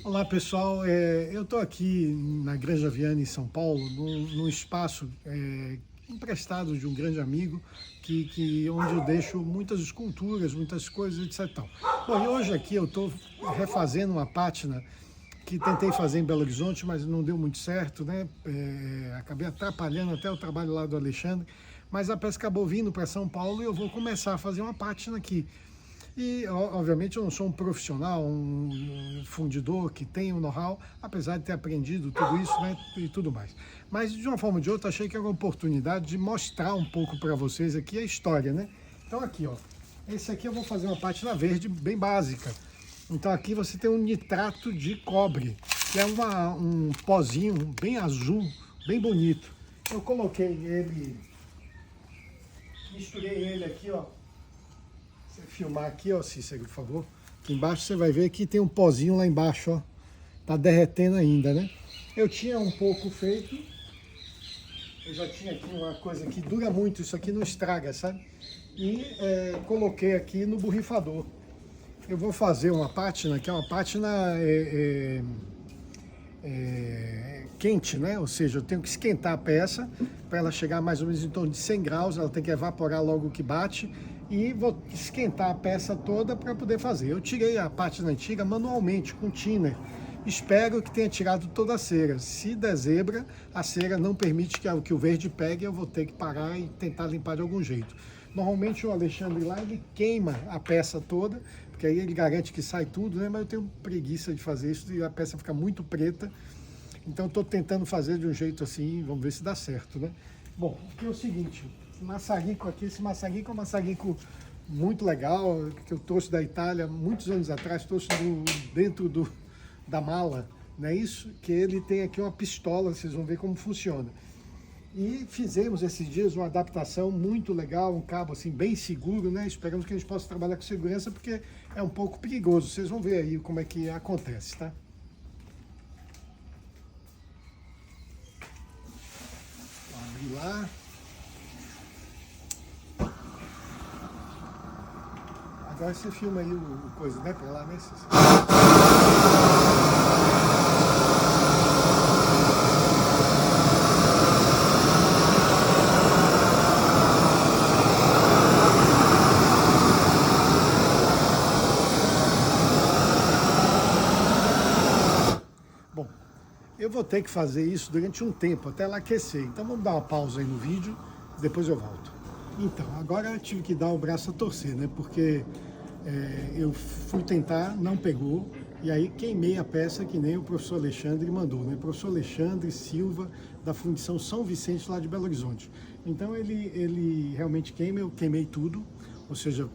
Olá pessoal, eu estou aqui na Granja Viana em São Paulo, num espaço emprestado de um grande amigo, onde eu deixo muitas esculturas, muitas coisas, etc. Tal. Bom, e hoje aqui eu estou refazendo uma pátina que tentei fazer em Belo Horizonte, mas não deu muito certo, né? Acabei atrapalhando até o trabalho lá do Alexandre, mas a peça acabou vindo para São Paulo e eu vou começar a fazer uma pátina aqui. E, obviamente, eu não sou um profissional, um fundidor que tem um know-how, apesar de ter aprendido tudo isso, né, e tudo mais. Mas, de uma forma ou de outra, achei que era uma oportunidade de mostrar um pouco para vocês aqui a história, né? Então, aqui, ó, esse aqui eu vou fazer uma pátina verde bem básica. Então, aqui você tem um nitrato de cobre, que é um pozinho bem azul, bem bonito. Eu coloquei ele, misturei ele aqui, ó. Você filmar aqui, ó, Cícero, por favor. Aqui embaixo você vai ver que tem um pozinho lá embaixo, ó. Tá derretendo ainda, né? Eu tinha um pouco feito. Eu já tinha aqui uma coisa que dura muito, isso aqui não estraga, sabe? E coloquei aqui no borrifador. Eu vou fazer uma pátina, que é uma pátina quente, né? Ou seja, eu tenho que esquentar a peça para ela chegar mais ou menos em torno de 100 graus, ela tem que evaporar logo que bate e vou esquentar a peça toda para poder fazer. Eu tirei a pátina antiga manualmente com thinner. Espero que tenha tirado toda a cera. Se der zebra, a cera não permite que o verde pegue, eu vou ter que parar e tentar limpar de algum jeito. Normalmente o Alexandre lá, ele queima a peça toda, porque aí ele garante que sai tudo, né? Mas eu tenho preguiça de fazer isso e a peça fica muito preta. Então estou tentando fazer de um jeito assim, vamos ver se dá certo, né? Bom, aqui é o seguinte, maçarico aqui, esse maçarico é um maçarico muito legal, que eu trouxe da Itália muitos anos atrás, trouxe dentro da mala, não é isso? Que ele tem aqui uma pistola, vocês vão ver como funciona. E fizemos esses dias uma adaptação muito legal, um cabo assim bem seguro, né? Esperamos que a gente possa trabalhar com segurança, porque é um pouco perigoso. Vocês vão ver aí como é que acontece, tá? Vou abrir lá. Agora você filma aí o coisa, né? Pra lá, né? Bom, eu vou ter que fazer isso durante um tempo, até ela aquecer. Então vamos dar uma pausa aí no vídeo, depois eu volto. Então, agora eu tive que dar o braço a torcer, né? Porque eu fui tentar, não pegou, e aí queimei a peça que nem o professor Alexandre mandou, né? O professor Alexandre Silva, da Fundição São Vicente, lá de Belo Horizonte. Então ele realmente queima, eu queimei tudo, ou seja,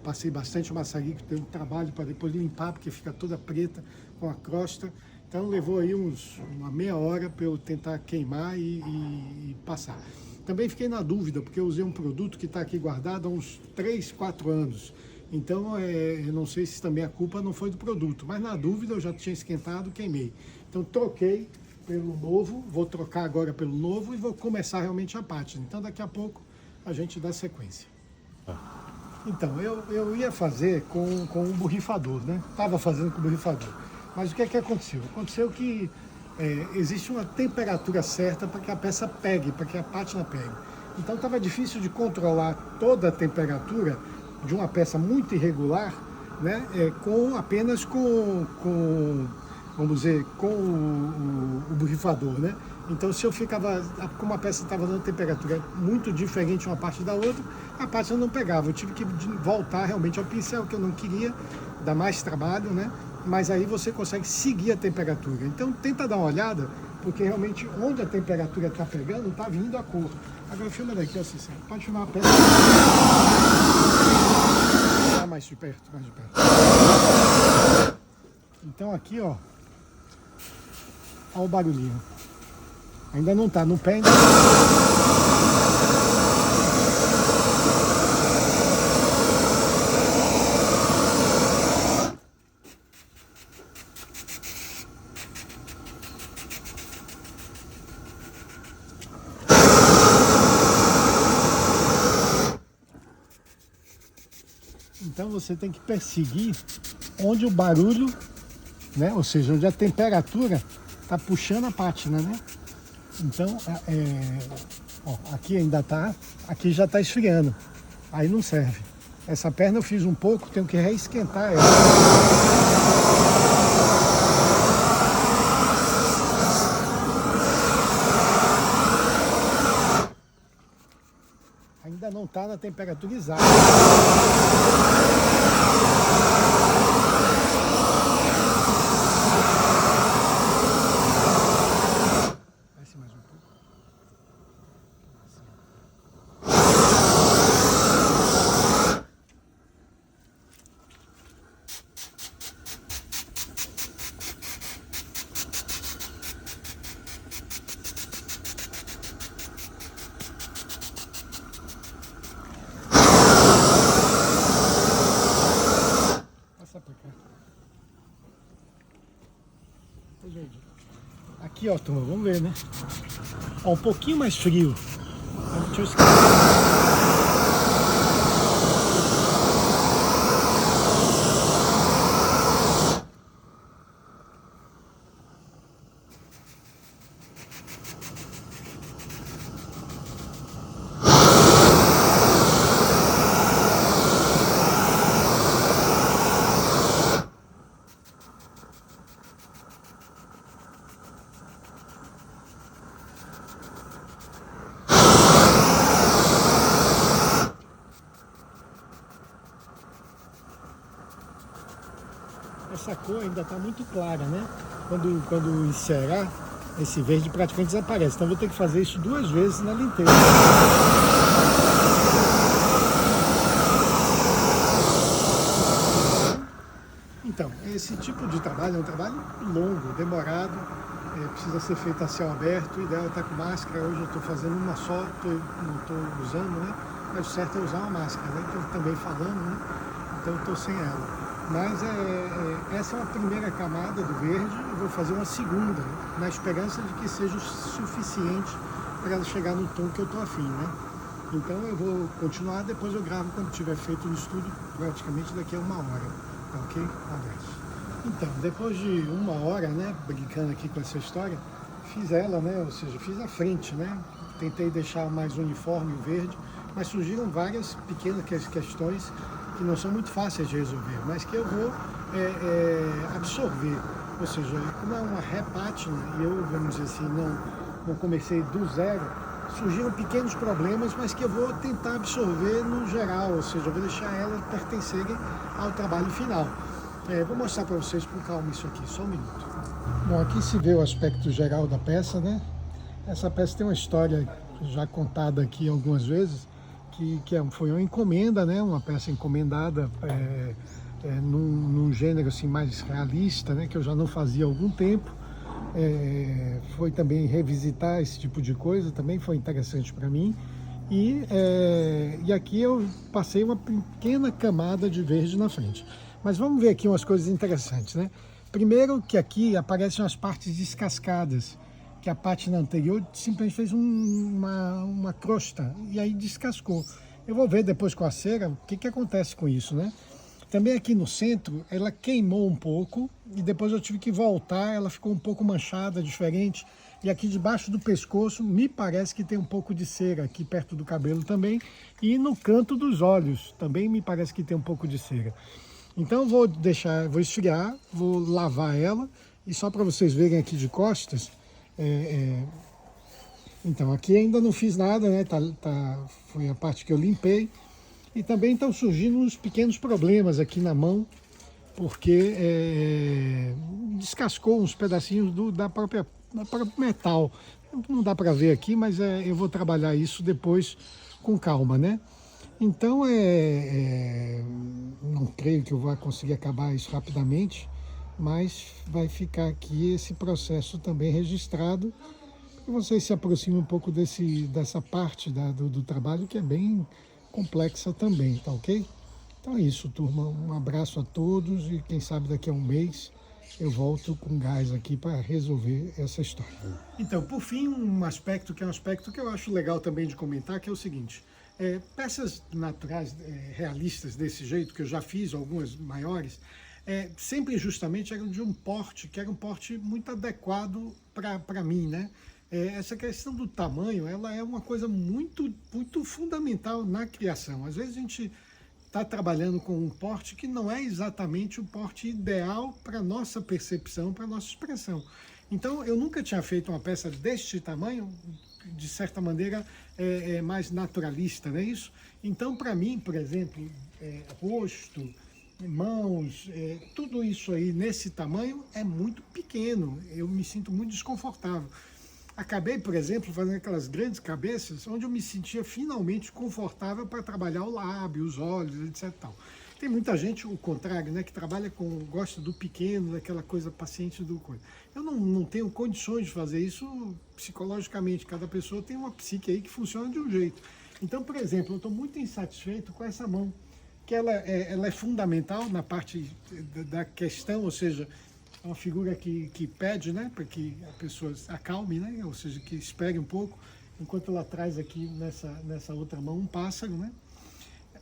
passei bastante maçarico, teve um trabalho para depois limpar, porque fica toda preta com a crosta. Então levou aí uma meia hora para eu tentar queimar e passar. Também fiquei na dúvida, porque eu usei um produto que está aqui guardado há uns 3, 4 anos. Então, eu não sei se também a culpa não foi do produto, mas na dúvida eu já tinha esquentado, queimei. Então, troquei pelo novo, vou trocar agora pelo novo e vou começar realmente a pátina. Então, daqui a pouco a gente dá sequência. Então, eu ia fazer com um borrifador, né? Estava fazendo com o borrifador. Mas o que é que aconteceu? Aconteceu que existe uma temperatura certa para que a peça pegue, para que a pátina pegue. Então, estava difícil de controlar toda a temperatura de uma peça muito irregular, né, apenas com vamos dizer, com o borrifador, né? Então, se eu ficava, como a peça estava dando temperatura muito diferente uma parte da outra, a pátina não pegava. Eu tive que voltar realmente ao pincel, que eu não queria, dar mais trabalho, né? Mas aí você consegue seguir a temperatura. Então, tenta dar uma olhada, porque realmente onde a temperatura está pegando, está vindo a cor. Agora, filma daqui, ó, Cícero. Pode filmar a peça. Mais de perto, mais de perto. Então aqui, ó o barulhinho. Ainda não tá no pé, ainda. Então você tem que perseguir onde o barulho né? Ou seja, onde a temperatura está puxando a pátina, né? Então, ó, aqui ainda tá, aqui já está esfriando, aí não serve. Essa perna eu fiz um pouco, tenho que reesquentar ela. Ainda não está na temperatura exata. Desce mais um pouco. Aqui, ó, turma, vamos ver, né? Ó, um pouquinho mais frio. Deixa eu esquecer. Essa cor ainda está muito clara, né? Quando encerar, esse verde praticamente desaparece. Então eu vou ter que fazer isso 2 vezes na limpeza. Então, esse tipo de trabalho é um trabalho longo, demorado, precisa ser feito a céu aberto. O ideal é estar com máscara. Hoje eu estou fazendo uma só, não estou usando, né? Mas o certo é usar uma máscara, né? Estou também falando, né? Então eu estou sem ela. Mas essa é uma primeira camada do verde, eu vou fazer uma segunda, na esperança de que seja o suficiente para ela chegar no tom que eu estou afim, né? Então eu vou continuar, depois eu gravo quando tiver feito o estudo, praticamente daqui a 1 hora, tá ok? Um abraço. Então, depois de 1 hora, né, brincando aqui com essa história, fiz ela, né, ou seja, fiz a frente, né? Tentei deixar mais uniforme o verde, mas surgiram várias pequenas questões que não são muito fáceis de resolver, mas que eu vou absorver. Ou seja, como é uma repátina e eu, vamos dizer assim, não comecei do zero, surgiram pequenos problemas, mas que eu vou tentar absorver no geral, ou seja, eu vou deixar elas pertencerem ao trabalho final. Vou mostrar para vocês com calma isso aqui, só um minuto. Bom, aqui se vê o aspecto geral da peça, né? Essa peça tem uma história já contada aqui algumas vezes, que foi uma encomenda, né? Uma peça encomendada num gênero assim, mais realista, né? Que eu já não fazia há algum tempo. Foi também revisitar esse tipo de coisa, também foi interessante para mim. E aqui eu passei uma pequena camada de verde na frente. Mas vamos ver aqui umas coisas interessantes, né? Primeiro que aqui aparecem as partes descascadas, que a pátina anterior simplesmente fez uma crosta e aí descascou. Eu vou ver depois com a cera o que acontece com isso, né? Também aqui no centro, ela queimou um pouco e depois eu tive que voltar, ela ficou um pouco manchada, diferente. E aqui debaixo do pescoço, me parece que tem um pouco de cera aqui perto do cabelo também. E no canto dos olhos, também me parece que tem um pouco de cera. Então eu vou esfriar, vou lavar ela. E só para vocês verem aqui de costas, então aqui ainda não fiz nada, né? Foi a parte que eu limpei. E também estão surgindo uns pequenos problemas aqui na mão, porque descascou uns pedacinhos da própria metal. Não dá para ver aqui, mas eu vou trabalhar isso depois com calma, né? Então, não creio que eu vá conseguir acabar isso rapidamente, mas vai ficar aqui esse processo também registrado, que vocês se aproximem um pouco dessa parte do trabalho, que é bem complexa também, tá ok? Então é isso, turma. Um abraço a todos e quem sabe daqui a um mês eu volto com gás aqui para resolver essa história. Então, por fim, um aspecto que eu acho legal também de comentar, que é o seguinte: peças naturais, realistas desse jeito, que eu já fiz, algumas maiores, sempre justamente eram de um porte, que era um porte muito adequado para mim, né? Essa questão do tamanho, ela é uma coisa muito, muito fundamental na criação. Às vezes a gente está trabalhando com um porte que não é exatamente o porte ideal para nossa percepção, para nossa expressão. Então, eu nunca tinha feito uma peça deste tamanho, de certa maneira, mais naturalista, não é isso? Então, para mim, por exemplo, rosto, mãos, tudo isso aí nesse tamanho é muito pequeno. Eu me sinto muito desconfortável. Acabei, por exemplo, fazendo aquelas grandes cabeças, onde eu me sentia finalmente confortável para trabalhar o lábio, os olhos, etc. Tal. Tem muita gente, o contrário, né, que gosta do pequeno, daquela coisa paciente do coisa. Eu não tenho condições de fazer isso psicologicamente. Cada pessoa tem uma psique aí que funciona de um jeito. Então, por exemplo, eu estou muito insatisfeito com essa mão, que ela é fundamental na parte da questão, ou seja, é uma figura que pede, né, para que a pessoa acalme, né, ou seja, que espere um pouco, enquanto ela traz aqui nessa outra mão um pássaro, né.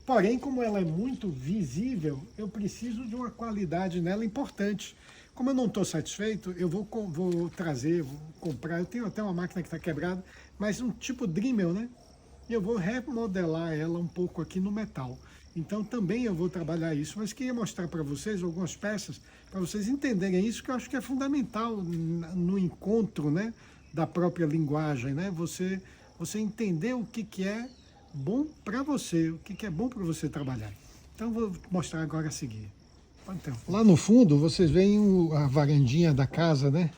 Porém, como ela é muito visível, eu preciso de uma qualidade nela importante. Como eu não estou satisfeito, eu vou trazer, vou comprar, eu tenho até uma máquina que está quebrada, mas um tipo Dremel, né, e eu vou remodelar ela um pouco aqui no metal. Então também eu vou trabalhar isso, mas queria mostrar para vocês algumas peças, para vocês entenderem isso, que eu acho que é fundamental no encontro, né, da própria linguagem, né? Você entender o que é bom para você, o que é bom para você trabalhar. Então vou mostrar agora a seguir. Então, lá no fundo vocês veem a varandinha da casa, né?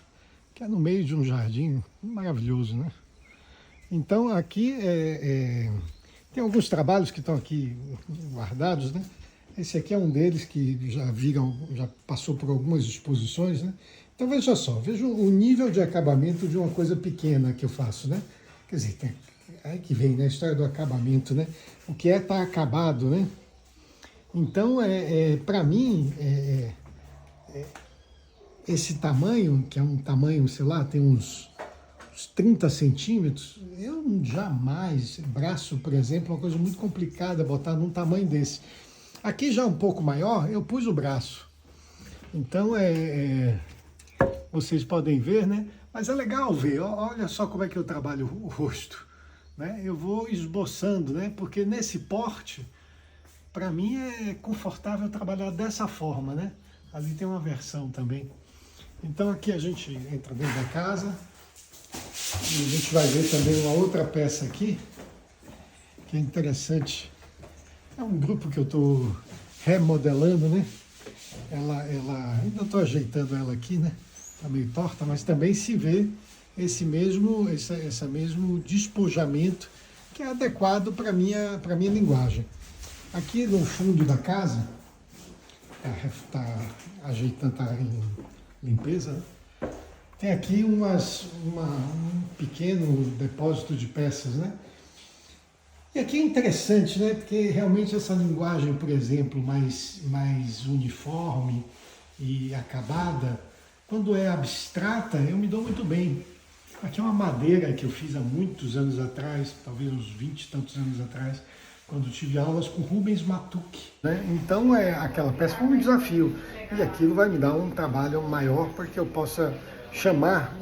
Que é no meio de um jardim maravilhoso, né? Então aqui tem alguns trabalhos que estão aqui guardados, né? Esse aqui é um deles que já passou por algumas exposições, né? Então veja só, veja o nível de acabamento de uma coisa pequena que eu faço, né? Quer dizer, aí que vem, né, a história do acabamento, né? O que tá acabado, né? Então, para mim, esse tamanho, que é um tamanho, sei lá, tem uns 30 centímetros, eu jamais, braço, por exemplo, é uma coisa muito complicada botar num tamanho desse. Aqui já um pouco maior, eu pus o braço. Então, vocês podem ver, né? Mas é legal ver, olha só como é que eu trabalho o rosto, né? Eu vou esboçando, né? Porque nesse porte, para mim é confortável trabalhar dessa forma, né? Ali tem uma versão também. Então aqui a gente entra dentro da casa. E a gente vai ver também uma outra peça aqui, que é interessante. É um grupo que eu estou remodelando, né? Ainda estou ajeitando ela aqui, né? Está meio torta, mas também se vê esse mesmo despojamento que é adequado para a minha linguagem. Aqui no fundo da casa, está ajeitando, está em limpeza, né? Tem aqui um pequeno depósito de peças, né? E aqui é interessante, né? Porque realmente essa linguagem, por exemplo, mais uniforme e acabada, quando é abstrata, eu me dou muito bem. Aqui é uma madeira que eu fiz há muitos anos atrás, talvez uns 20 e tantos anos atrás, quando tive aulas com Rubens Matucci, né? Então aquela peça foi um desafio. E aquilo vai me dar um trabalho maior para que eu possa chamar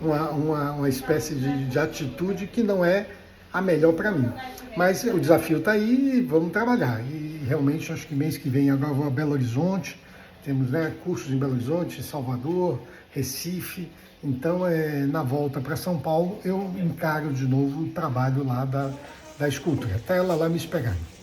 uma espécie de atitude que não é a melhor para mim. Mas o desafio está aí, vamos trabalhar. E realmente acho que mês que vem agora eu vou a Belo Horizonte, temos, né, cursos em Belo Horizonte, Salvador, Recife. Então na volta para São Paulo eu encaro de novo o trabalho lá da escultura, até ela lá me esperando.